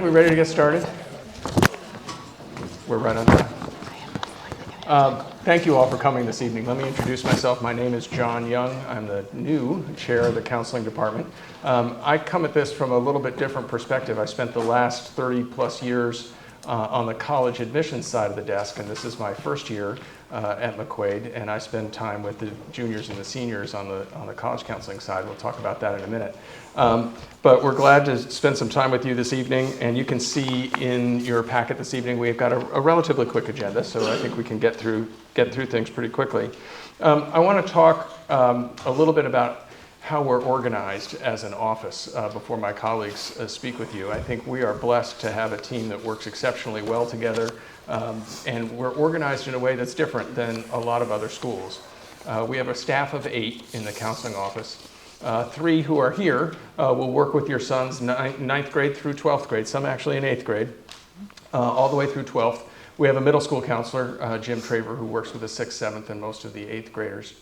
We ready to get started? We're right on time. Thank you all for coming this evening. Let me introduce myself. My name is John Young. I'm the new chair of the counseling department. I come at this from a little bit different perspective. I spent the last 30 plus years on the college admissions side of the desk, and this is my first year at McQuaid, and I spend time with the juniors and the seniors on the college counseling side. We'll talk about that in a minute. But we're glad to spend some time with you this evening, and you can see in your packet this evening we've got a relatively quick agenda, so I think we can get through things pretty quickly. I want to talk a little bit about how we're organized as an office before my colleagues speak with you. I think we are blessed to have a team that works exceptionally well together, and we're organized in a way that's different than a lot of other schools. We have a staff of 8 in the counseling office. 3 who are here will work with your sons 9th grade through 12th grade, some actually in 8th grade, all the way through 12th. We have a middle school counselor, Jim Traver, who works with the 6th, 7th, and most of the 8th graders.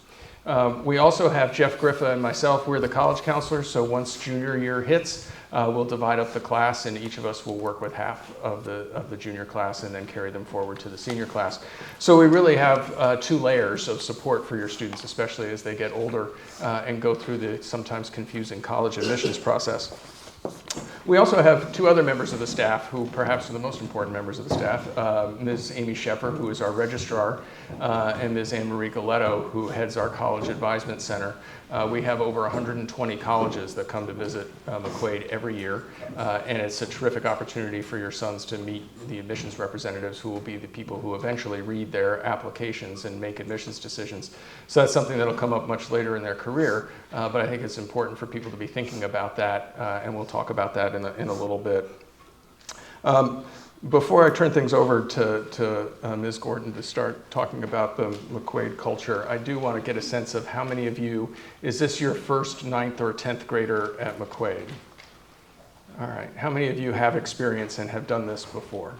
We also have Jeff Griffa and myself. We're the college counselors, so once junior year hits, we'll divide up the class, and each of us will work with half of the junior class and then carry them forward to the senior class. So we really have 2 layers of support for your students, especially as they get older and go through the sometimes confusing college admissions process. We also have 2 other members of the staff who perhaps are the most important members of the staff, Ms. Amy Sheffer, who is our registrar, and Ms. Anne Marie Galetto, who heads our College Advisement Center. We have over 120 colleges that come to visit McQuaid every year, and it's a terrific opportunity for your sons to meet the admissions representatives who will be the people who eventually read their applications and make admissions decisions. So that's something that'll come up much later in their career, but I think it's important for people to be thinking about that, and we'll talk about that in a little bit. Before I turn things over to Ms. Gordon to start talking about the McQuaid culture, I do want to get a sense of how many of you, is this your first 9th or 10th grader at McQuaid? All right, how many of you have experience and have done this before?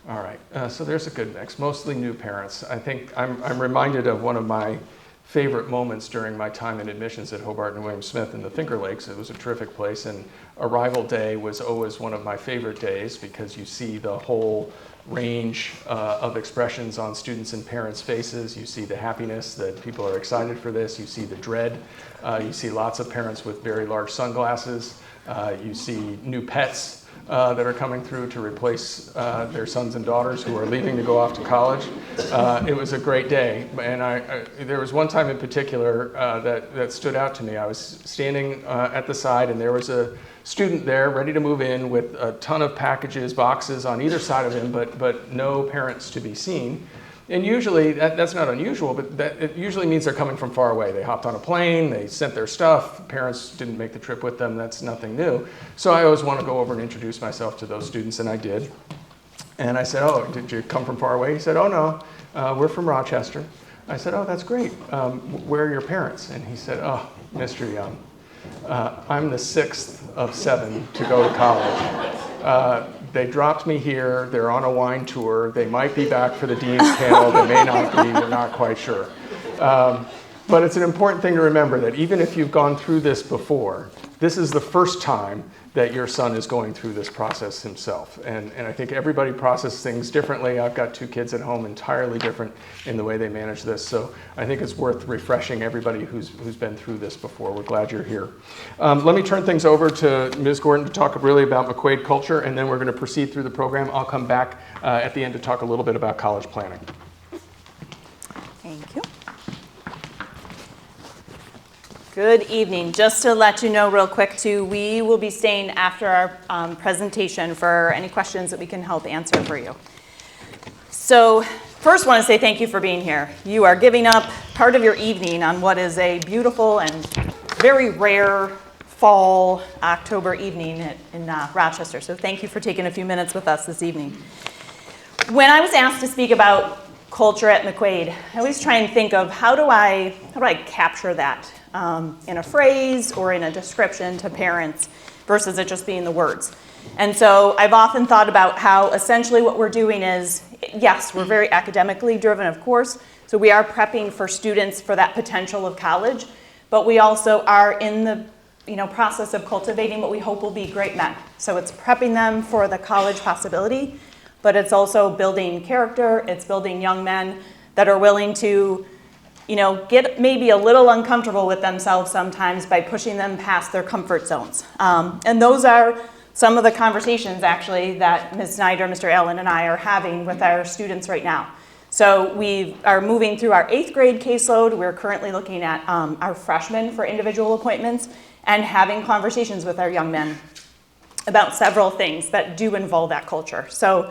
All right, so there's a good mix, mostly new parents. I think I'm reminded of one of my favorite moments during my time in admissions at Hobart and William Smith in the Finger Lakes. It was a terrific place, and arrival day was always one of my favorite days because you see the whole range of expressions on students' and parents' faces. You see the happiness that people are excited for this. You see the dread. You see lots of parents with very large sunglasses. You see new pets that are coming through to replace their sons and daughters who are leaving to go off to college. It was a great day, and there was one time in particular that stood out to me. I was standing at the side, and there was a student there ready to move in with a ton of packages, boxes on either side of him, but no parents to be seen. And usually, that's not unusual, but it usually means they're coming from far away. They hopped on a plane, they sent their stuff, parents didn't make the trip with them, that's nothing new. So I always want to go over and introduce myself to those students, and I did. And I said, "Oh, did you come from far away?" He said, "Oh no, we're from Rochester." I said, "Oh, that's great. Where are your parents?" And he said, "Oh, Mr. Young, I'm the 6th of 7 to go to college. They dropped me here. They're on a wine tour. They might be back for the dean's panel. They may not be. We're not quite sure." But it's an important thing to remember that even if you've gone through this before, this is the first time that your son is going through this process himself. And I think everybody processes things differently. I've got 2 kids at home, entirely different in the way they manage this. So I think it's worth refreshing everybody who's been through this before. We're glad you're here. Let me turn things over to Ms. Gordon to talk really about McQuaid culture, and then we're going to proceed through the program. I'll come back at the end to talk a little bit about college planning. Thank you. Good evening. Just to let you know real quick too, we will be staying after our presentation for any questions that we can help answer for you. So first want to say thank you for being here. You are giving up part of your evening on what is a beautiful and very rare fall October evening in Rochester. So thank you for taking a few minutes with us this evening. When I was asked to speak about culture at McQuaid, I always try and think of how do I capture that in a phrase or in a description to parents versus it just being the words. And so I've often thought about how essentially what we're doing is, yes, we're very academically driven, of course, so we are prepping for students for that potential of college, but we also are in the process of cultivating what we hope will be great men. So it's prepping them for the college possibility, but it's also building character. It's building young men that are willing to, get maybe a little uncomfortable with themselves sometimes by pushing them past their comfort zones. And those are some of the conversations, actually, that Ms. Snyder, Mr. Allen, and I are having with our students right now. So we are moving through our 8th grade caseload. We're currently looking at our freshmen for individual appointments and having conversations with our young men about several things that do involve that culture. So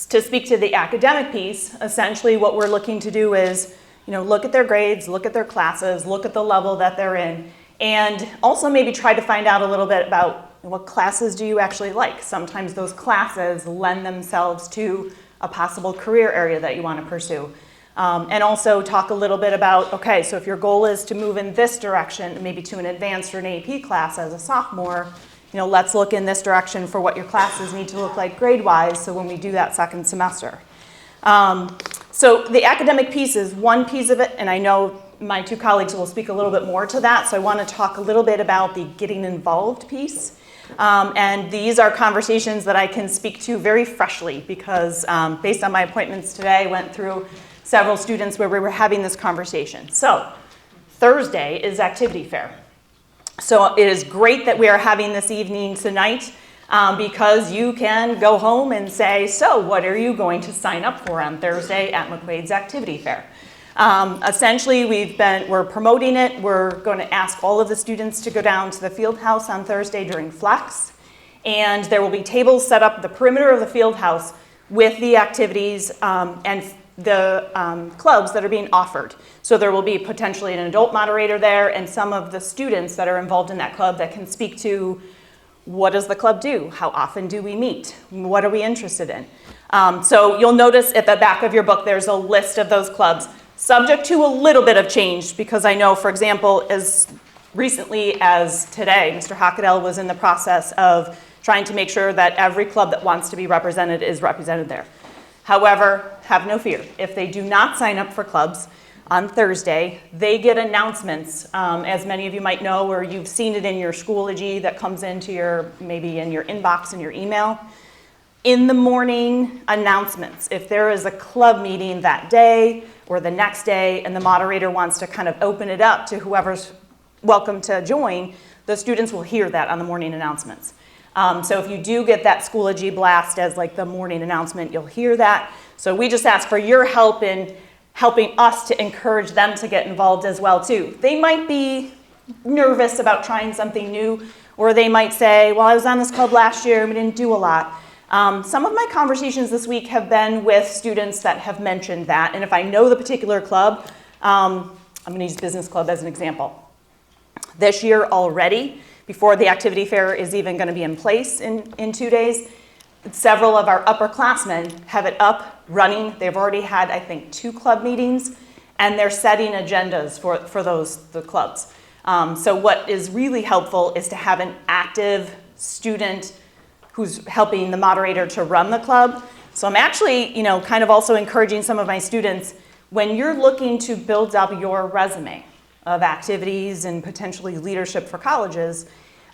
to speak to the academic piece, essentially what we're looking to do is, look at their grades, look at their classes, look at the level that they're in, and also maybe try to find out a little bit about what classes do you actually like. Sometimes those classes lend themselves to a possible career area that you want to pursue. And also talk a little bit about, okay, so if your goal is to move in this direction, maybe to an advanced or an AP class as a sophomore, let's look in this direction for what your classes need to look like grade-wise, so when we do that second semester. So the academic piece is one piece of it, and I know my 2 colleagues will speak a little bit more to that, so I want to talk a little bit about the getting involved piece. And these are conversations that I can speak to very freshly because based on my appointments today, I went through several students where we were having this conversation. So Thursday is activity fair. So it is great that we are having this evening tonight because you can go home and say, so what are you going to sign up for on Thursday at McQuaid's activity fair? Essentially, we're promoting it. We're going to ask all of the students to go down to the field house on Thursday during Flex. And there will be tables set up at the perimeter of the field house with the activities and the clubs that are being offered. So there will be potentially an adult moderator there and some of the students that are involved in that club that can speak to what does the club do? How often do we meet? What are we interested in? So you'll notice at the back of your book there's a list of those clubs. Subject to a little bit of change because I know, for example, as recently as today, Mr. Hockadell was in the process of trying to make sure that every club that wants to be represented is represented there. However, have no fear. If they do not sign up for clubs on Thursday, they get announcements, as many of you might know, or you've seen it in your Schoology that comes into maybe in your inbox in your email. In the morning announcements, if there is a club meeting that day or the next day and the moderator wants to kind of open it up to whoever's welcome to join, the students will hear that on the morning announcements. So if you do get that Schoology blast as like the morning announcement, you'll hear that. So we just ask for your help in helping us to encourage them to get involved as well too. They might be nervous about trying something new, or they might say, well, I was on this club last year and we didn't do a lot. Some of my conversations this week have been with students that have mentioned that, and if I know the particular club, I'm going to use Business Club as an example. This year already, before the activity fair is even going to be in place in 2 days, several of our upperclassmen have it up, running. They've already had, I think, 2 club meetings, and they're setting agendas for the clubs. So what is really helpful is to have an active student who's helping the moderator to run the club. So I'm actually, kind of also encouraging some of my students, when you're looking to build up your resume of activities and potentially leadership for colleges,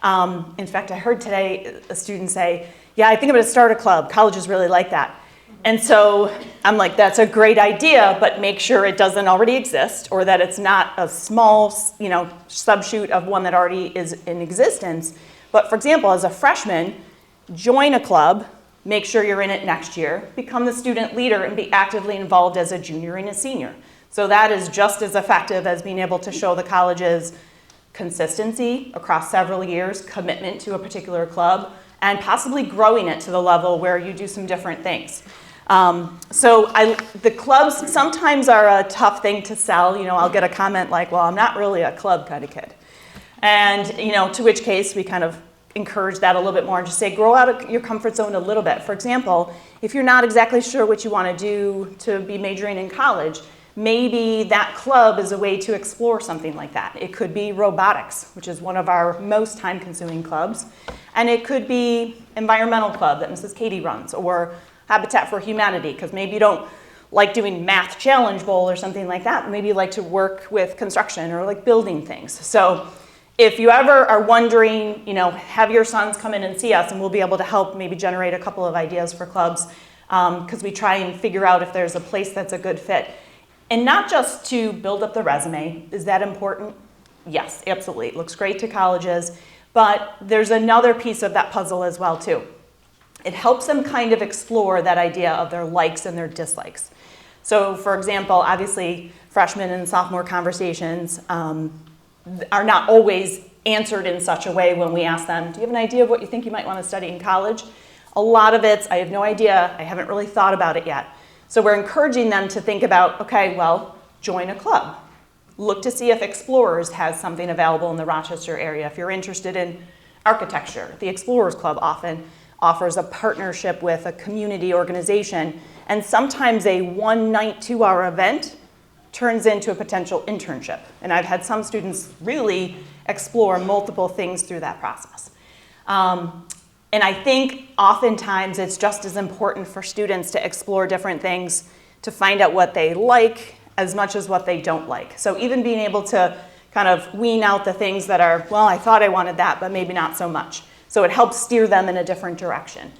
in fact, I heard today a student say, yeah, I think I'm gonna start a club. Colleges really like that. And so I'm like, that's a great idea, but make sure it doesn't already exist or that it's not a small, subshoot of one that already is in existence. But for example, as a freshman, join a club, make sure you're in it next year, become the student leader and be actively involved as a junior and a senior. So that is just as effective as being able to show the colleges consistency across several years, commitment to a particular club, and possibly growing it to the level where you do some different things. The clubs sometimes are a tough thing to sell. I'll get a comment like, well, I'm not really a club kind of kid. And, to which case we kind of encourage that a little bit more and just say, grow out of your comfort zone a little bit. For example, if you're not exactly sure what you want to do to be majoring in college, maybe that club is a way to explore something like that. It could be robotics, which is one of our most time-consuming clubs. And it could be environmental club that Mrs. Katie runs, or Habitat for Humanity, because maybe you don't like doing math challenge bowl or something like that. Maybe you like to work with construction or like building things. So if you ever are wondering, have your sons come in and see us, and we'll be able to help maybe generate a couple of ideas for clubs, because we try and figure out if there's a place that's a good fit. And not just to build up the resume. Is that important? Yes, absolutely. It looks great to colleges, but there's another piece of that puzzle as well too. It helps them kind of explore that idea of their likes and their dislikes. So for example, obviously freshman and sophomore conversations are not always answered in such a way when we ask them, do you have an idea of what you think you might want to study in college? A lot of it's, I have no idea, I haven't really thought about it yet. So we're encouraging them to think about, okay, well, join a club. Look to see if Explorers has something available in the Rochester area. If you're interested in architecture, the Explorers Club often offers a partnership with a community organization, and sometimes a one-night, 2-hour event turns into a potential internship. And I've had some students really explore multiple things through that process. And I think oftentimes it's just as important for students to explore different things, to find out what they like as much as what they don't like. So even being able to kind of wean out the things that are, well, I thought I wanted that, but maybe not so much. So it helps steer them in a different direction.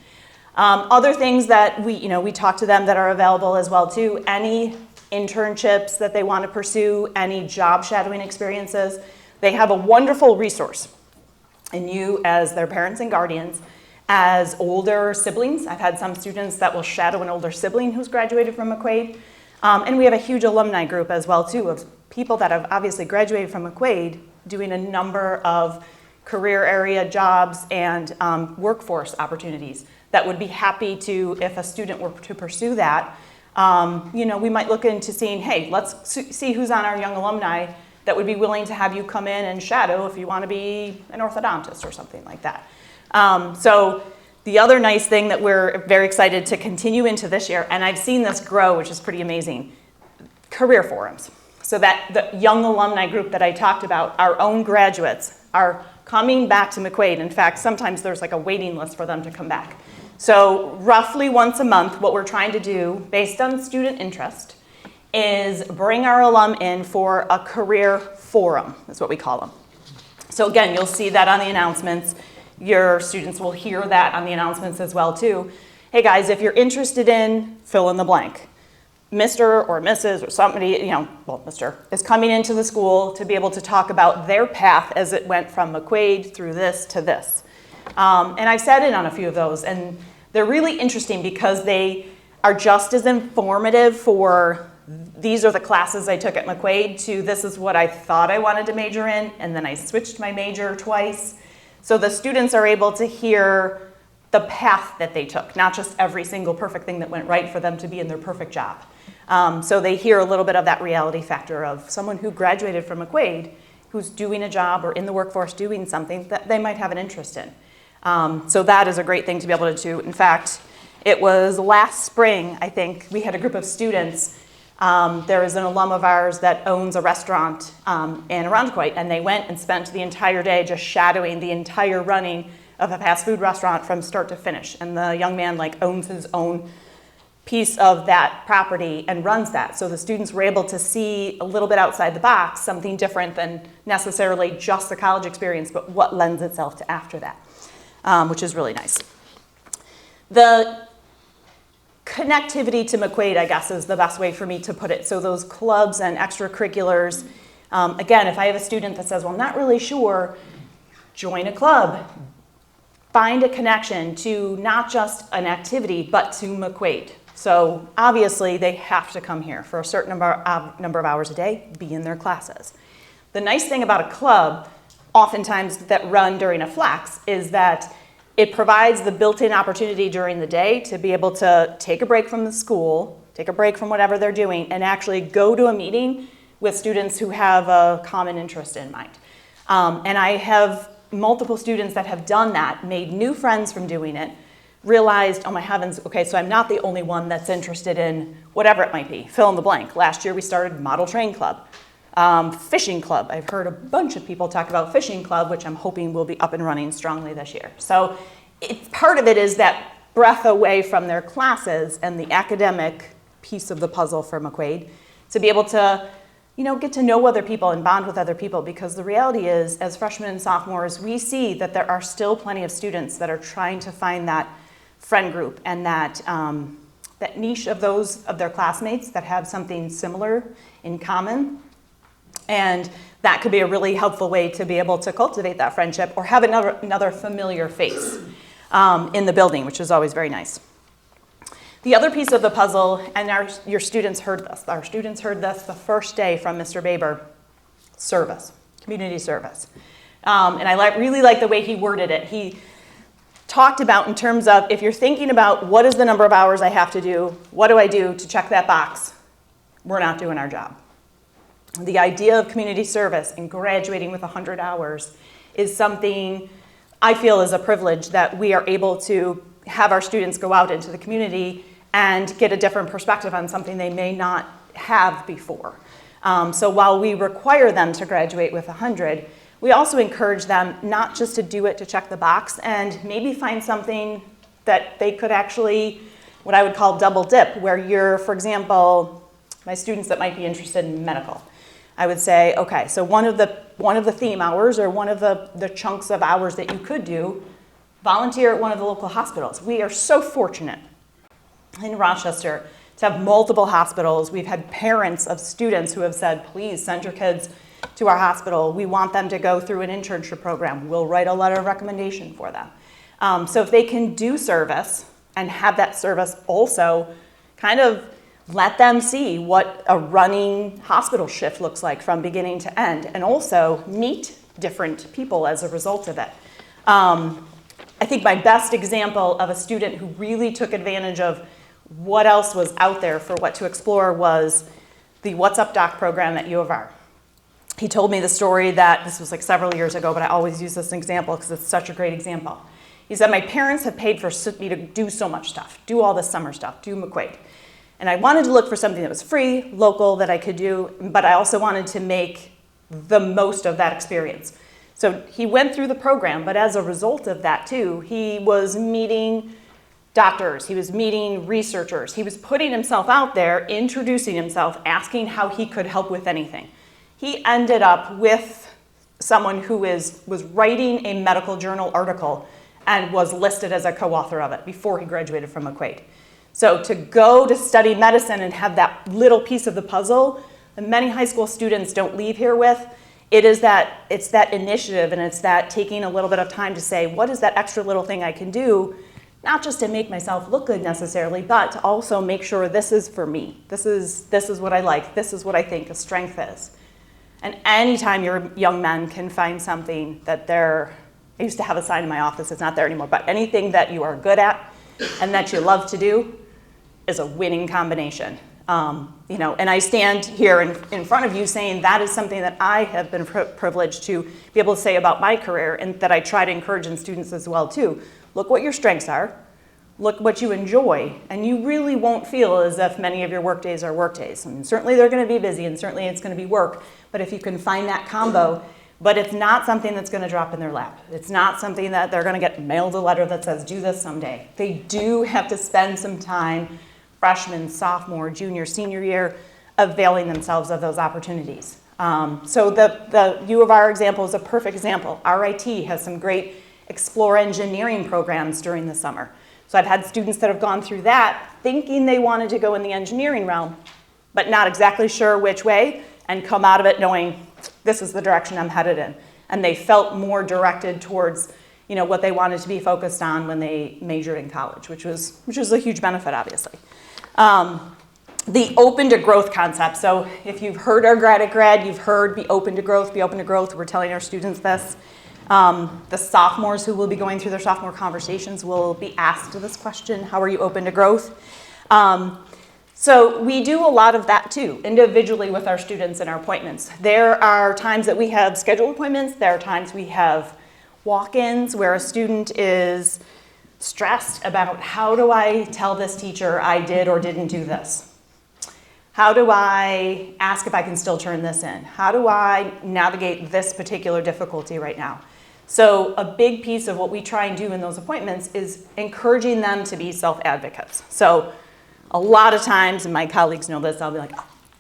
Other things that we talk to them that are available as well too, any internships that they want to pursue, any job shadowing experiences, they have a wonderful resource. And you, as their parents and guardians, as older siblings, I've had some students that will shadow an older sibling who's graduated from McQuaid. And we have a huge alumni group as well too, of people that have obviously graduated from McQuaid doing a number of career area jobs and workforce opportunities that would be happy to, if a student were to pursue that, we might look into seeing, hey, let's see who's on our young alumni that would be willing to have you come in and shadow if you want to be an orthodontist or something like that. So the other nice thing that we're very excited to continue into this year, and I've seen this grow, which is pretty amazing, career forums. So that the young alumni group that I talked about, our own graduates, are coming back to McQuaid. In fact, sometimes there's like a waiting list for them to come back. So roughly once a month, what we're trying to do, based on student interest, is bring our alum in for a career forum, is what we call them. So again, you'll see that on the announcements. Your students will hear that on the announcements as well too. Hey guys, if you're interested in fill in the blank, Mr. or Mrs. or somebody, Mr. is coming into the school to be able to talk about their path as it went from McQuaid through this to this. And I've sat in on a few of those, and they're really interesting because they are just as informative for these are the classes I took at McQuaid to this is what I thought I wanted to major in, and then I switched my major twice. So the students are able to hear the path that they took, not just every single perfect thing that went right for them to be in their perfect job. So they hear a little bit of that reality factor of someone who graduated from McQuaid who's doing a job or in the workforce doing something that they might have an interest in. So that is a great thing to be able to do. In fact, it was last spring, I think, we had a group of students. There is an alum of ours that owns a restaurant in Arundequoit, and they went and spent the entire day just shadowing the entire running of a fast food restaurant from start to finish. And the young man owns his own piece of that property and runs that. So the students were able to see a little bit outside the box, something different than necessarily just the college experience, but what lends itself to after that, which is really nice. The connectivity to McQuaid, I guess, is the best way for me to put it. So those clubs and extracurriculars, again, if I have a student that says, well, I'm not really sure, join a club. Find a connection to not just an activity, but to McQuaid. So obviously they have to come here for a certain number of hours a day, be in their classes. The nice thing about a club, oftentimes that run during a flex, is that it provides the built-in opportunity during the day to be able to take a break from the school, take a break from whatever they're doing, and actually go to a meeting with students who have a common interest in mind. And I have multiple students that have done that, made new friends from doing it, realized, oh my heavens, okay, so I'm not the only one that's interested in whatever it might be, fill in the blank. Last year we started Model Train Club, Fishing Club. I've heard a bunch of people talk about Fishing Club, which I'm hoping will be up and running strongly this year. So part of it is that breath away from their classes and the academic piece of the puzzle for McQuaid to be able to get to know other people and bond with other people, because the reality is, as freshmen and sophomores, we see that there are still plenty of students that are trying to find that friend group and that niche of their classmates that have something similar in common. And that could be a really helpful way to be able to cultivate that friendship or have another familiar face in the building, which is always very nice. The other piece of the puzzle, and your students heard this. Our students heard this the first day from Mr. Baber, service, community service. And I really like the way he worded it. He talked about in terms of, if you're thinking about what is the number of hours I have to do, what do I do to check that box, we're not doing our job. The idea of community service and graduating with 100 hours is something I feel is a privilege, that we are able to have our students go out into the community and get a different perspective on something they may not have before. So while we require them to graduate with 100, we also encourage them not just to do it to check the box, and maybe find something that they could actually, what I would call double dip, where you're, for example, my students that might be interested in medical. I would say, okay, so one of the theme hours, or one of the chunks of hours that you could do, volunteer at one of the local hospitals. We are so fortunate in Rochester to have multiple hospitals. We've had parents of students who have said, please send your kids to our hospital. We want them to go through an internship program. We'll write a letter of recommendation for them. So if they can do service and have that service also kind of let them see what a running hospital shift looks like from beginning to end, and also meet different people as a result of it. I think my best example of a student who really took advantage of what else was out there for what to explore was the What's Up Doc program at U of R. He told me the story that, this was like several years ago, but I always use this example because it's such a great example. He said, my parents have paid for me to do so much stuff, do all this summer stuff, do McQuaid. And I wanted to look for something that was free, local, that I could do, but I also wanted to make the most of that experience. So he went through the program, but as a result of that too, he was meeting doctors, he was meeting researchers, he was putting himself out there, introducing himself, asking how he could help with anything. He ended up with someone who was writing a medical journal article and was listed as a co-author of it before he graduated from McQuaid. So to go to study medicine and have that little piece of the puzzle that many high school students don't leave here with, it's that initiative, and it's that taking a little bit of time to say, what is that extra little thing I can do, not just to make myself look good necessarily, but to also make sure this is for me. This is what I like. This is what I think a strength is. And anytime your young men can find something that I used to have a sign in my office, it's not there anymore, but anything that you are good at and that you love to do is a winning combination. And I stand here in front of you saying that is something that I have been privileged to be able to say about my career, and that I try to encourage in students as well too. Look what your strengths are, look what you enjoy, and you really won't feel as if many of your work days are work days. And certainly they're gonna be busy, and certainly it's gonna be work, but if you can find that combo, but it's not something that's gonna drop in their lap. It's not something that they're gonna get mailed a letter that says, do this someday. They do have to spend some time, freshman, sophomore, junior, senior year, availing themselves of those opportunities. So the U of R example is a perfect example. RIT has some great Explore engineering programs during the summer. So I've had students that have gone through that thinking they wanted to go in the engineering realm, but not exactly sure which way, and come out of it knowing this is the direction I'm headed in. And they felt more directed towards what they wanted to be focused on when they majored in college, which was a huge benefit, obviously. The open to growth concept. So if you've heard our grad, you've heard be open to growth, be open to growth. We're telling our students this. The sophomores who will be going through their sophomore conversations will be asked this question, how are you open to growth? So we do a lot of that too, individually with our students in our appointments. There are times that we have scheduled appointments. There are times we have walk-ins where a student is stressed about, how do I tell this teacher I did or didn't do this? How do I ask if I can still turn this in? How do I navigate this particular difficulty right now? So a big piece of what we try and do in those appointments is encouraging them to be self-advocates. So a lot of times, and my colleagues know this, I'll be like,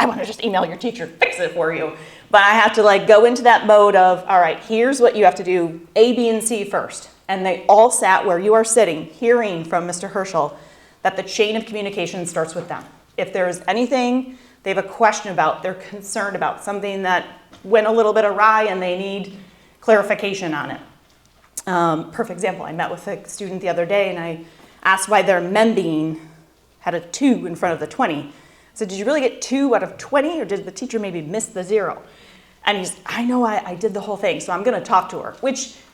I want to just email your teacher, fix it for you. But I have to like go into that mode of, all right, here's what you have to do, A, B, and C first. And they all sat where you are sitting, hearing from Mr. Herschel that the chain of communication starts with them. If there's anything they have a question about, they're concerned about, something that went a little bit awry and they need clarification on it. Perfect example, I met with a student the other day and I asked why their membeing had a 2 in front of the 20. I said, did you really get 2 out of 20 or did the teacher maybe miss the 0? And he's, I know I did the whole thing, so I'm gonna talk to her,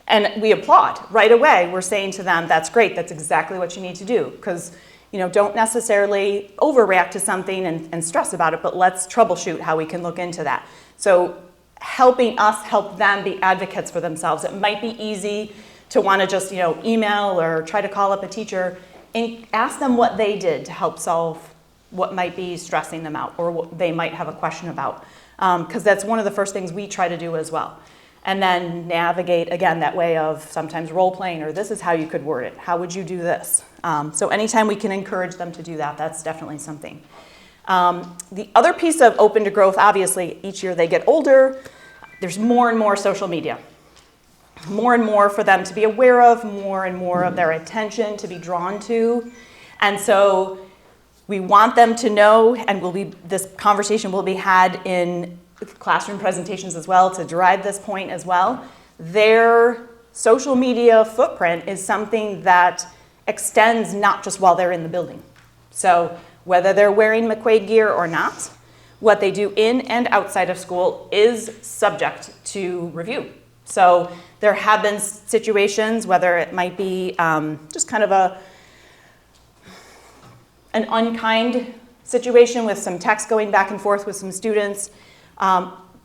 and we applaud right away. We're saying to them, that's great, that's exactly what you need to do, because don't necessarily overreact to something and stress about it, but let's troubleshoot how we can look into that. So helping us help them be advocates for themselves. It might be easy to want to just email or try to call up a teacher and ask them what they did to help solve what might be stressing them out or what they might have a question about. Because that's one of the first things we try to do as well. And then navigate, again, that way of sometimes role playing, or this is how you could word it. How would you do this? So anytime we can encourage them to do that, that's definitely something. The other piece of Open to Growth, obviously, each year they get older, there's more and more social media. More and more for them to be aware of, more and more of their attention to be drawn to. And so we want them to know, and this conversation will be had in classroom presentations as well to drive this point as well. Their social media footprint is something that extends not just while they're in the building. So whether they're wearing McQuaid gear or not, what they do in and outside of school is subject to review. So there have been situations, whether it might be just kind of an unkind situation with some text going back and forth with some students.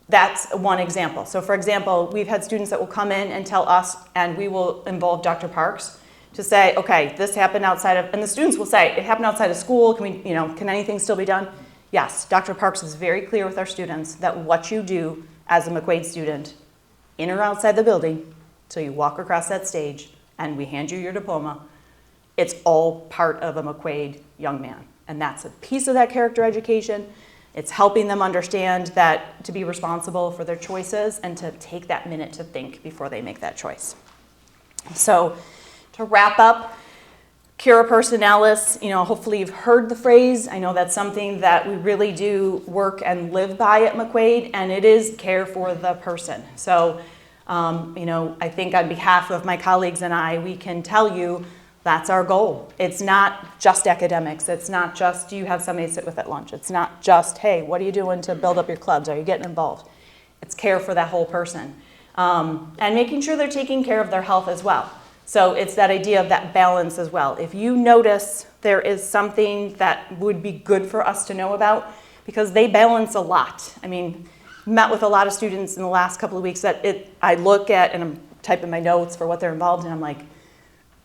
That's one example. So for example, we've had students that will come in and tell us, and we will involve Dr. Parks to say, okay, this happened outside of, and the students will say, it happened outside of school, can anything still be done? Yes, Dr. Parks is very clear with our students that what you do as a McQuaid student, in or outside the building, till you walk across that stage and we hand you your diploma, it's all part of a McQuaid young man. And that's a piece of that character education. It's helping them understand that to be responsible for their choices and to take that minute to think before they make that choice. So to wrap up, Cura Personalis, hopefully you've heard the phrase. I know that's something that we really do work and live by at McQuaid, and it is care for the person. So, I think on behalf of my colleagues and I, we can tell you that's our goal. It's not just academics. It's not just, do you have somebody to sit with at lunch? It's not just, hey, what are you doing to build up your clubs? Are you getting involved? It's care for that whole person. And making sure they're taking care of their health as well. So it's that idea of that balance as well. If you notice there is something that would be good for us to know about, because they balance a lot. I mean, met with a lot of students in the last couple of weeks that I look at and I'm typing my notes for what they're involved in. I'm like,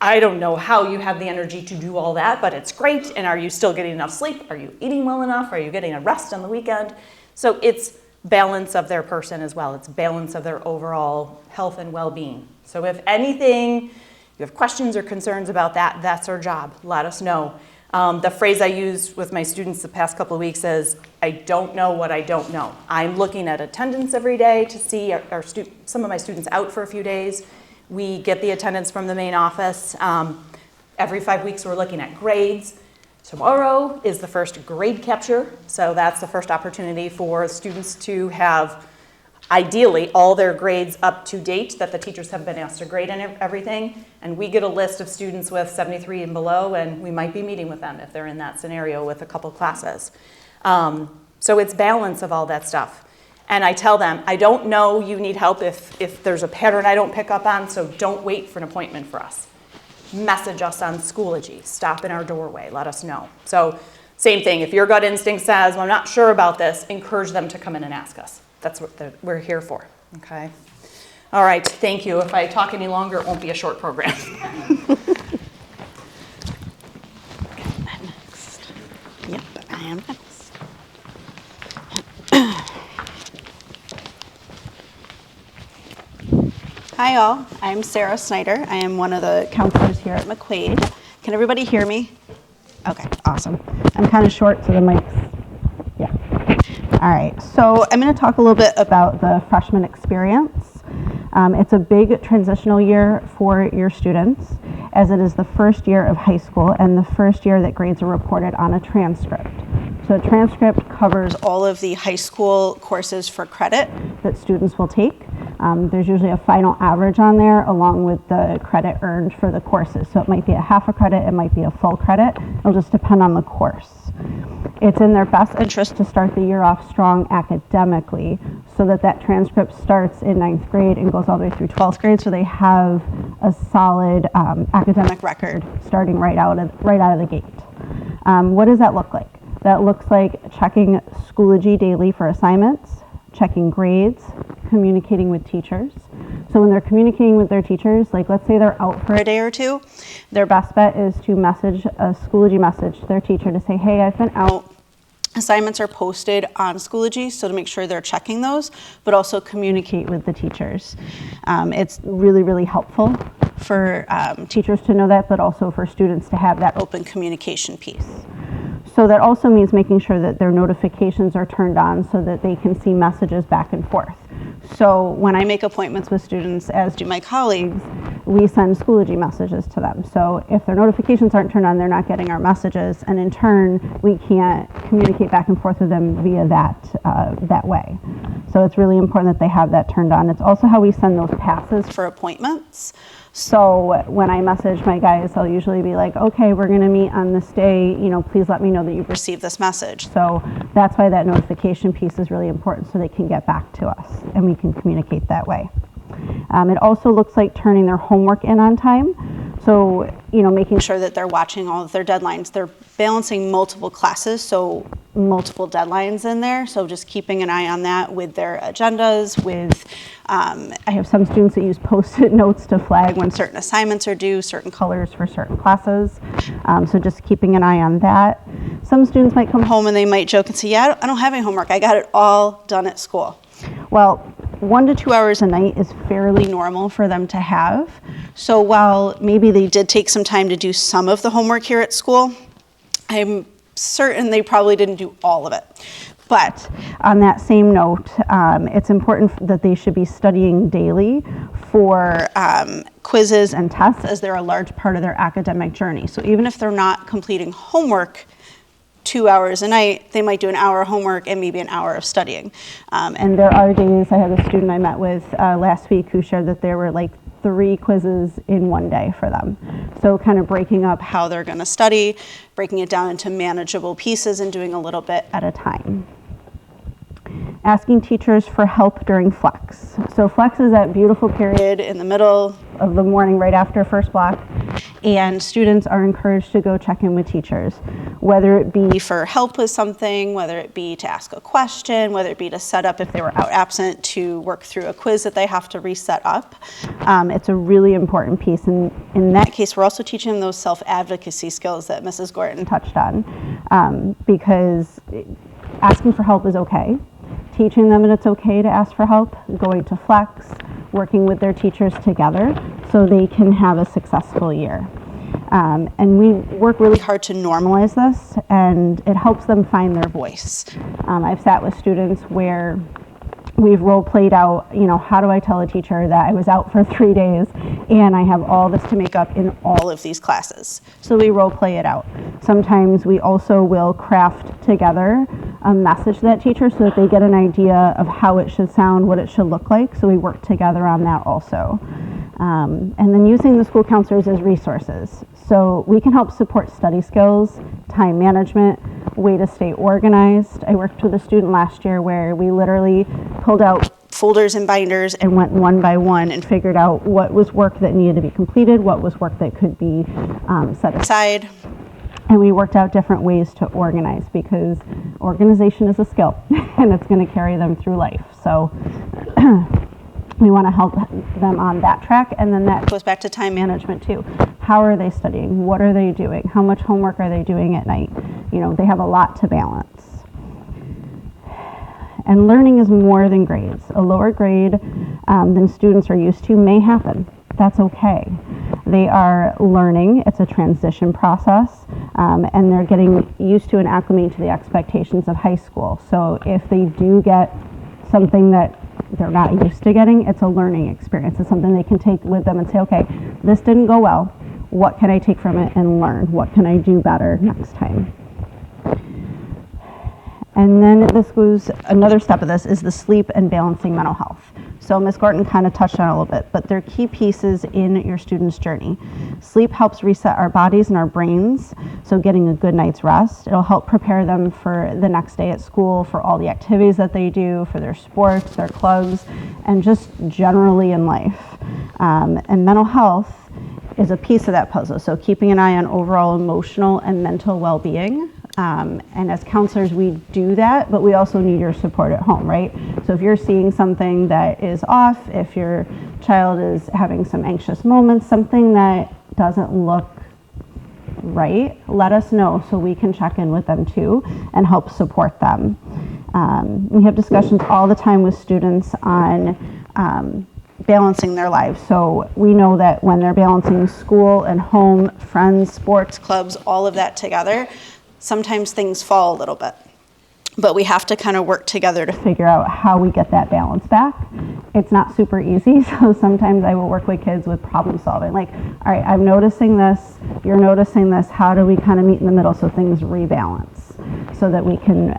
I don't know how you have the energy to do all that, but it's great. And are you still getting enough sleep? Are you eating well enough? Are you getting a rest on the weekend? So it's balance of their person as well. It's balance of their overall health and well-being. So if anything, you have questions or concerns about that, that's our job. Let us know. The phrase I used with my students the past couple of weeks is, I don't know what I don't know. I'm looking at attendance every day to see some of my students out for a few days. We get the attendance from the main office. Every 5 weeks we're looking at grades. Tomorrow is the first grade capture. So that's the first opportunity for students to have ideally all their grades up to date that the teachers have been asked to grade and everything. And we get a list of students with 73 and below, and we might be meeting with them if they're in that scenario with a couple classes. So it's balance of all that stuff. And I tell them, I don't know you need help if there's a pattern I don't pick up on, so don't wait for an appointment for us. Message us on Schoology, stop in our doorway, let us know. So same thing, if your gut instinct says, well, I'm not sure about this, encourage them to come in and ask us. That's what we're here for, okay? All right, thank you. If I talk any longer, it won't be a short program. Next. Yep, I am next. Hi all, I'm Sarah Snyder. I am one of the counselors here at McQuaid. Can everybody hear me? Okay, awesome. I'm kind of short, so the mic's, yeah. All right, so I'm going to talk a little bit about the freshman experience. It's a big transitional year for your students, as it is the first year of high school and the first year that grades are reported on a transcript. So a transcript covers all of the high school courses for credit that students will take. There's usually a final average on there along with the credit earned for the courses. So it might be a half a credit, it might be a full credit. It'll just depend on the course. It's in their best interest to start the year off strong academically so that that transcript starts in 9th grade and goes all the way through 12th grade, so they have a solid academic record starting right out of the gate. What does that look like? That looks like checking Schoology daily for assignments, checking grades, communicating with teachers. So when they're communicating with their teachers, like let's say they're out for a day or two, their best bet is to message a Schoology message to their teacher to say, hey, I've been out. Assignments are posted on Schoology, so to make sure they're checking those, but also communicate with the teachers. It's really, really helpful for teachers to know that, but also for students to have that open communication piece. So that also means making sure that their notifications are turned on so that they can see messages back and forth. So when I make appointments with students, as do my colleagues, we send Schoology messages to them. So if their notifications aren't turned on, they're not getting our messages, and in turn, we can't communicate back and forth with them via that way. So it's really important that they have that turned on. It's also how we send those passes for appointments. So when I message my guys, I'll usually be like, okay, we're going to meet on this day, please let me know that you've received this message. So that's why that notification piece is really important, so they can get back to us and we can communicate that way. It also looks like turning their homework in on time. So, making sure that they're watching all of their deadlines. They're balancing multiple classes, so multiple deadlines in there. So just keeping an eye on that with their agendas, I have some students that use Post-it notes to flag when certain assignments are due, certain colors for certain classes. So just keeping an eye on that. Some students might come home and they might joke and say, yeah, I don't have any homework. I got it all done at school. Well, 1 to 2 hours a night is fairly normal for them to have. So while maybe they did take some time to do some of the homework here at school, I'm certain they probably didn't do all of it. But on that same note, it's important that they should be studying daily for quizzes and tests, as they're a large part of their academic journey. So even if they're not completing homework 2 hours a night, they might do an hour of homework and maybe an hour of studying. And there are days, I had a student I met with last week who shared that there were like 3 quizzes in one day for them. So kind of breaking up how they're going to study, breaking it down into manageable pieces and doing a little bit at a time. Asking teachers for help during flex. So flex is that beautiful period in the middle of the morning right after first block, and students are encouraged to go check in with teachers, whether it be for help with something, whether it be to ask a question, whether it be to set up if they were out absent to work through a quiz that they have to reset up. It's a really important piece, and in that case we're also teaching them those self-advocacy skills that Mrs. Gorton touched on, because asking for help is okay. Teaching them that it's okay to ask for help, going to flex, working with their teachers together so they can have a successful year. And we work really hard to normalize this, and it helps them find their voice. I've sat with students where we've role played out, how do I tell a teacher that I was out for 3 days and I have all this to make up in all of these classes? So we role play it out. Sometimes we also will craft together a message to that teacher so that they get an idea of how it should sound, what it should look like. So we work together on that also. And then using the school counselors as resources. So we can help support study skills, time management, way to stay organized. I worked with a student last year where we literally pulled out folders and binders and went one by one and figured out what was work that needed to be completed, what was work that could be set aside. And we worked out different ways to organize, because organization is a skill and it's going to carry them through life. So we want to help them on that track. And then that goes back to time management too. How are they studying? What are they doing? How much homework are they doing at night? They have a lot to balance. And learning is more than grades. A lower grade than students are used to may happen. That's okay. They are learning. It's a transition process. and they're getting used to and acclimated to the expectations of high school. So if they do get something that they're not used to getting, it's a learning experience. It's something they can take with them and say, okay, this didn't go well. What can I take from it and learn? What can I do better next time? And then this goes, another step of this is the sleep and balancing mental health. So Ms. Gorton kind of touched on it a little bit, but they're key pieces in your student's journey. Sleep helps reset our bodies and our brains, so getting a good night's rest. It'll help prepare them for the next day at school, for all the activities that they do, for their sports, their clubs, and just generally in life. And mental health is a piece of that puzzle, so keeping an eye on overall emotional and mental well-being. And as counselors, we do that, but we also need your support at home, right? So if you're seeing something that is off, if your child is having some anxious moments, something that doesn't look right, let us know so we can check in with them too and help support them. We have discussions all the time with students on balancing their lives. So we know that when they're balancing school and home, friends, sports, clubs, all of that together, sometimes things fall a little bit, but we have to kind of work together to figure out how we get that balance back. It's not super easy, so sometimes I will work with kids with problem solving. Like, all right, I'm noticing this, you're noticing this, how do we kind of meet in the middle so things rebalance so that we can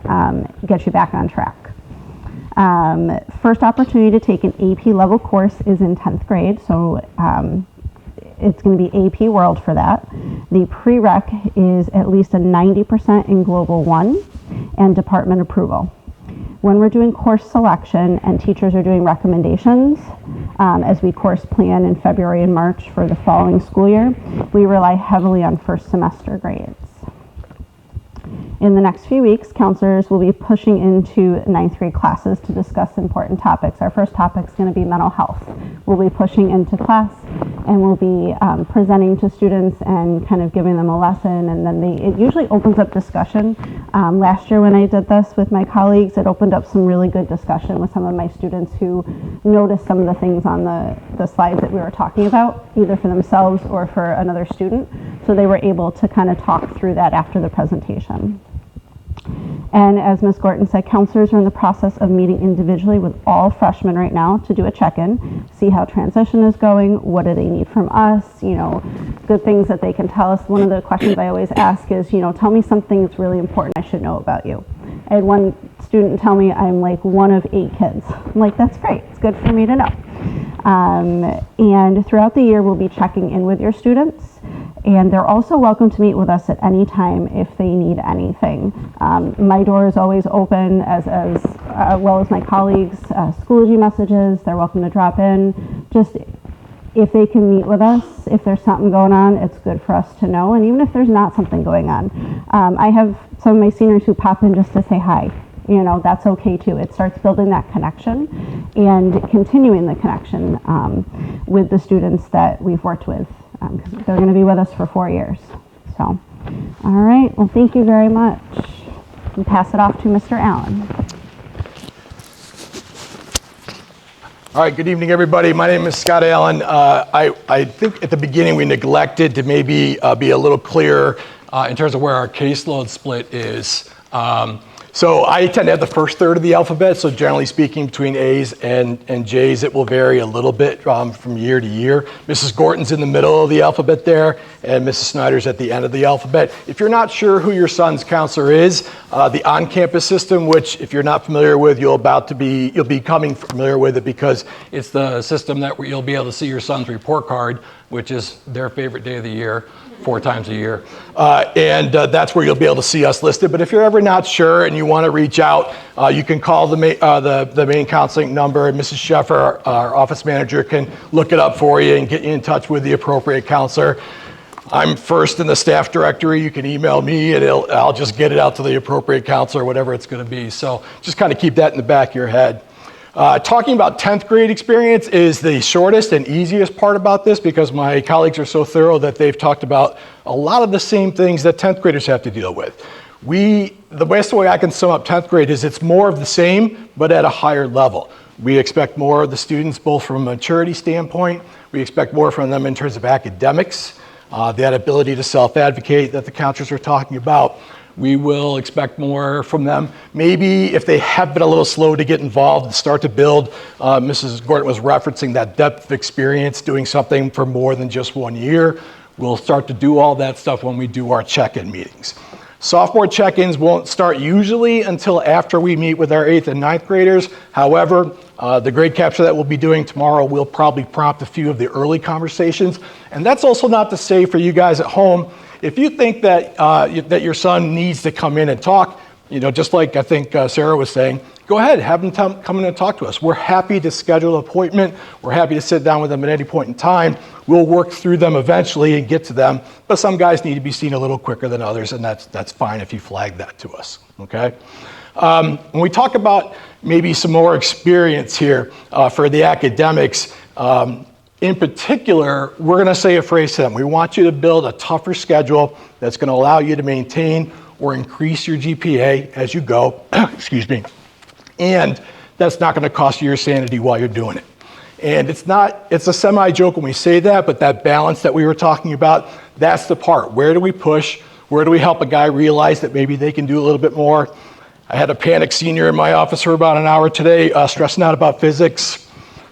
get you back on track? First opportunity to take an AP level course is in 10th grade, so it's going to be AP World for that. The prereq is at least a 90% in Global 1 and department approval. When we're doing course selection and teachers are doing recommendations, as we course plan in February and March for the following school year, we rely heavily on first semester grades. In the next few weeks, counselors will be pushing into 9th grade classes to discuss important topics. Our first topic is going to be mental health. We'll be pushing into class and we'll be presenting to students and kind of giving them a lesson, and then it usually opens up discussion. Last year when I did this with my colleagues, it opened up some really good discussion with some of my students who noticed some of the things on the slides that we were talking about, either for themselves or for another student. So they were able to kind of talk through that after the presentation. And as Ms. Gorton said, counselors are in the process of meeting individually with all freshmen right now to do a check-in, see how transition is going, what do they need from us, good things that they can tell us. One of the questions I always ask is, tell me something that's really important I should know about you. I had one student tell me I'm like one of 8 kids. I'm like, that's great, it's good for me to know. And throughout the year, we'll be checking in with your students. And they're also welcome to meet with us at any time if they need anything. My door is always open, as well as my colleagues' Schoology messages. They're welcome to drop in. Just if they can meet with us, if there's something going on, it's good for us to know. And even if there's not something going on, I have some of my seniors who pop in just to say hi. That's okay too. It starts building that connection and continuing the connection with the students that we've worked with, because they're going to be with us for 4 years. So, all right. Well, thank you very much. And pass it off to Mr. Allen. All right, good evening, everybody. My name is Scott Allen. I think at the beginning we neglected to maybe be a little clearer in terms of where our caseload split is. So I tend to have the first third of the alphabet, so generally speaking, between A's and J's, it will vary a little bit from year to year. Mrs. Gorton's in the middle of the alphabet there, and Mrs. Snyder's at the end of the alphabet. If you're not sure who your son's counselor is, the on-campus system, which if you're not familiar with, you'll be becoming familiar with it, because it's the system that you'll be able to see your son's report card, which is their favorite day of the year, 4 times a year. And that's where you'll be able to see us listed. But if you're ever not sure and you want to reach out, you can call the main counseling number, and Mrs. Sheffer, our office manager, can look it up for you and get you in touch with the appropriate counselor. I'm first in the staff directory. You can email me and I'll just get it out to the appropriate counselor, whatever it's going to be. So just kind of keep that in the back of your head. Talking about 10th grade experience is the shortest and easiest part about this, because my colleagues are so thorough that they've talked about a lot of the same things that 10th graders have to deal with. The best way I can sum up 10th grade is it's more of the same, but at a higher level. We expect more of the students, both from a maturity standpoint. We expect more from them in terms of academics. that ability to self-advocate that the counselors are talking about. We will expect more from them. Maybe if they have been a little slow to get involved and start to build, Mrs. Gordon was referencing that depth of experience doing something for more than just 1 year. We'll start to do all that stuff when we do our check-in meetings. Sophomore check-ins won't start usually until after we meet with our 8th and 9th graders. However, the grade capture that we'll be doing tomorrow will probably prompt a few of the early conversations. And that's also not to say for you guys at home, if you think that that your son needs to come in and talk, just like I think Sarah was saying, go ahead, have them come in and talk to us. We're happy to schedule an appointment. We're happy to sit down with them at any point in time. We'll work through them eventually and get to them. But some guys need to be seen a little quicker than others, and that's fine if you flag that to us, okay? When we talk about maybe some more experience here for the academics, in particular, we're going to say a phrase to them. We want you to build a tougher schedule that's going to allow you to maintain or increase your GPA as you go, excuse me, and that's not going to cost you your sanity while you're doing it. And it's a semi-joke when we say that, but that balance that we were talking about, that's the part. Where do we push? Where do we help a guy realize that maybe they can do a little bit more? I had a panic senior in my office for about an hour today, stressing out about physics.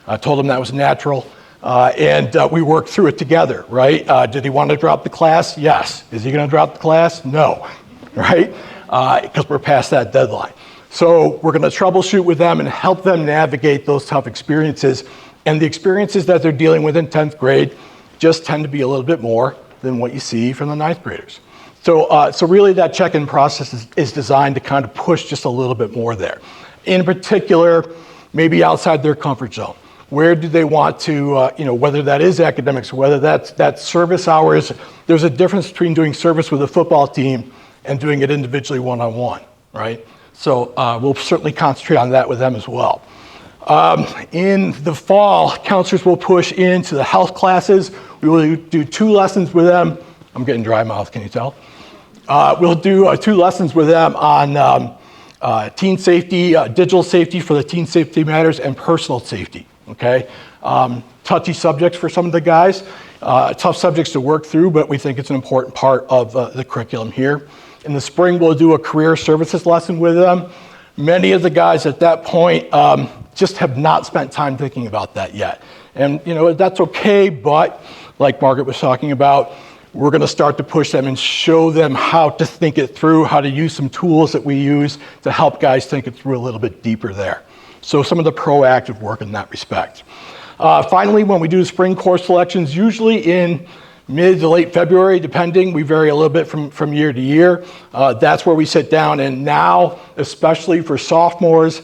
I told him that was natural. And we worked through it together, right? Did he want to drop the class? Yes. Is he going to drop the class? No, right? Because we're past that deadline. So we're going to troubleshoot with them and help them navigate those tough experiences. And the experiences that they're dealing with in 10th grade just tend to be a little bit more than what you see from the 9th graders. So really that check-in process is designed to kind of push just a little bit more there. In particular, maybe outside their comfort zone. Where do they want to, whether that is academics, whether that's service hours. There's a difference between doing service with a football team and doing it individually one-on-one, right? So we'll certainly concentrate on that with them as well. In the fall, counselors will push into the health classes. We will do 2 lessons with them. I'm getting dry mouth, can you tell? We'll do 2 lessons with them on teen safety, digital safety for the Teen Safety Matters, and personal safety. Okay, touchy subjects for some of the guys, tough subjects to work through, but we think it's an important part of the curriculum here. In the spring, we'll do a career services lesson with them. Many of the guys at that point just have not spent time thinking about that yet. And that's okay, but like Margaret was talking about, we're going to start to push them and show them how to think it through, how to use some tools that we use to help guys think it through a little bit deeper there. So some of the proactive work in that respect. Finally, when we do spring course selections, usually in mid to late February, depending, we vary a little bit from year to year. That's where we sit down, and now, especially for sophomores,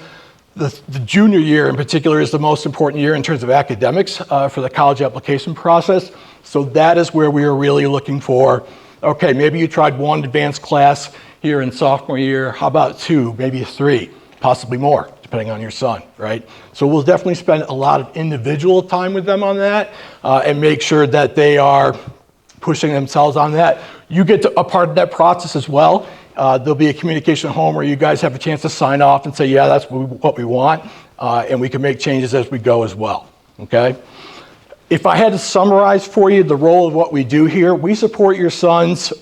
the junior year in particular is the most important year in terms of academics for the college application process. So that is where we are really looking for, okay, maybe you tried 1 advanced class here in sophomore year, how about 2, maybe 3, possibly more, depending on your son, right? So we'll definitely spend a lot of individual time with them on that and make sure that they are pushing themselves on that. You get to a part of that process as well. There'll be a communication at home where you guys have a chance to sign off and say, yeah, that's what we want, and we can make changes as we go as well, okay? If I had to summarize for you the role of what we do here, we support your sons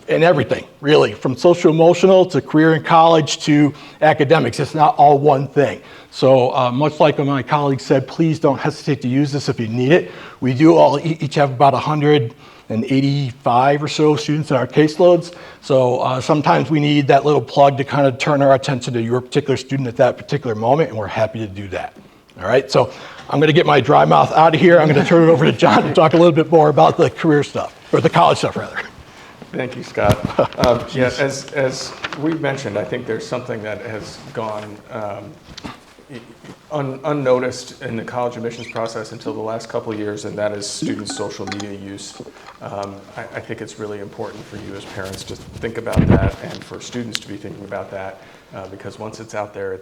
in everything, really, from social emotional to career in college to academics. It's not all one thing. So much like my colleague said, please don't hesitate to use this if you need it. We do each have about 185 or so students in our caseloads. So sometimes we need that little plug to kind of turn our attention to your particular student at that particular moment, and we're happy to do that. All right, so I'm going to get my dry mouth out of here. I'm going to turn it over to John to talk a little bit more about the career stuff, or the college stuff, rather. Thank you, Scott. Yeah, as we've mentioned, I think there's something that has gone unnoticed in the college admissions process until the last couple of years, and that is student social media use. I think it's really important for you as parents to think about that, and for students to be thinking about that, because once it's out there,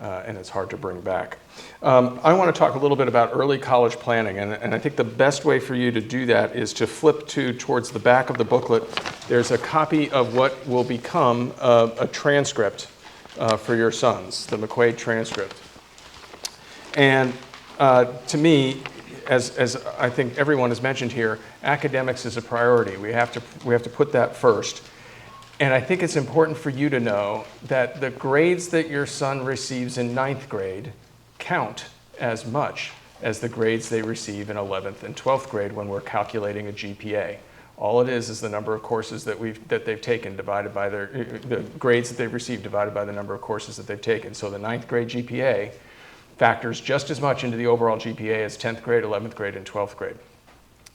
and it's hard to bring back. I want to talk a little bit about early college planning, and I think the best way for you to do that is to flip towards the back of the booklet. There's a copy of what will become a transcript for your sons, the McQuaid transcript. And to me, as I think everyone has mentioned here, academics is a priority. We have to put that first. And I think it's important for you to know that the grades that your son receives in 9th grade count as much as the grades they receive in 11th and 12th grade when we're calculating a GPA. All it is the number of courses that they've taken divided by the grades that they've received divided by the number of courses that they've taken. So the 9th grade GPA factors just as much into the overall GPA as 10th grade, 11th grade, and 12th grade.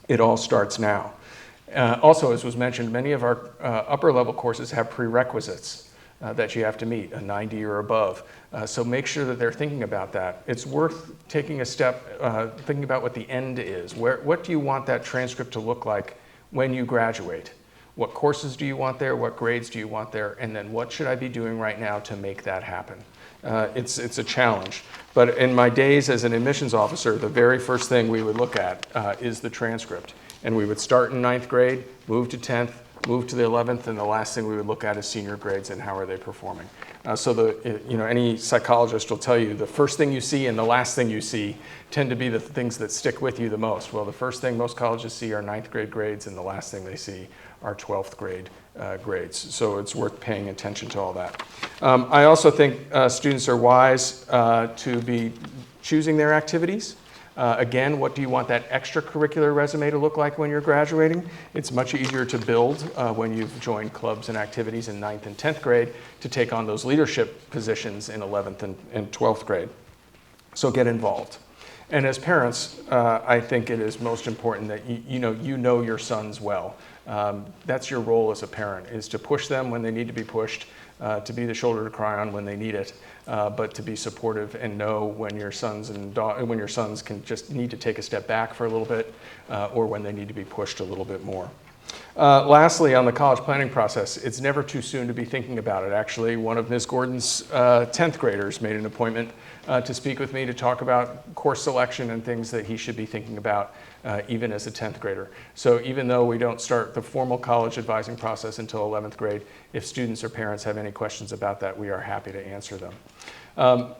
It all starts now. Also, as was mentioned, many of our upper level courses have prerequisites that you have to meet, a 90 or above. So make sure that they're thinking about that. It's worth taking a step, thinking about what the end is. What do you want that transcript to look like when you graduate? What courses do you want there? What grades do you want there? And then what should I be doing right now to make that happen? It's a challenge. But in my days as an admissions officer, the very first thing we would look at is the transcript. And we would start in 9th grade, move to 10th, move to the 11th, and the last thing we would look at is senior grades and how are they performing. So any psychologist will tell you the first thing you see and the last thing you see tend to be the things that stick with you the most. Well, the first thing most colleges see are 9th grade grades, and the last thing they see are 12th grade grades. So it's worth paying attention to all that. I also think students are wise to be choosing their activities. Again, what do you want that extracurricular resume to look like when you're graduating? It's much easier to build when you've joined clubs and activities in 9th and 10th grade to take on those leadership positions in 11th and 12th grade. So get involved. And as parents, I think it is most important that you know your sons well. That's your role as a parent, is to push them when they need to be pushed, to be the shoulder to cry on when they need it, but to be supportive and know when your sons can just need to take a step back for a little bit, or when they need to be pushed a little bit more. Lastly, on the college planning process, it's never too soon to be thinking about it. Actually, one of Ms. Gordon's 10th graders made an appointment to speak with me to talk about course selection and things that he should be thinking about even as a 10th grader. So even though we don't start the formal college advising process until 11th grade, if students or parents have any questions about that, we are happy to answer them.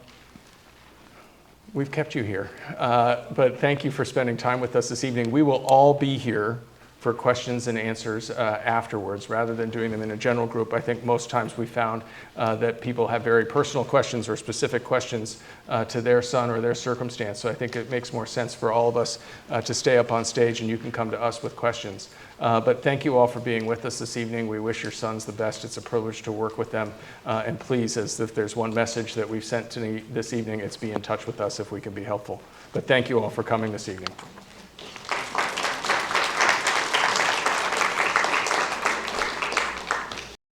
We've kept you here, but thank you for spending time with us this evening. We will all be here for questions and answers afterwards, rather than doing them in a general group. I think most times we found that people have very personal questions or specific questions to their son or their circumstance. So I think it makes more sense for all of us to stay up on stage, and you can come to us with questions. But thank you all for being with us this evening. We wish your sons the best. It's a privilege to work with them. And please, as if there's one message that we've sent to this evening, it's be in touch with us if we can be helpful. But thank you all for coming this evening.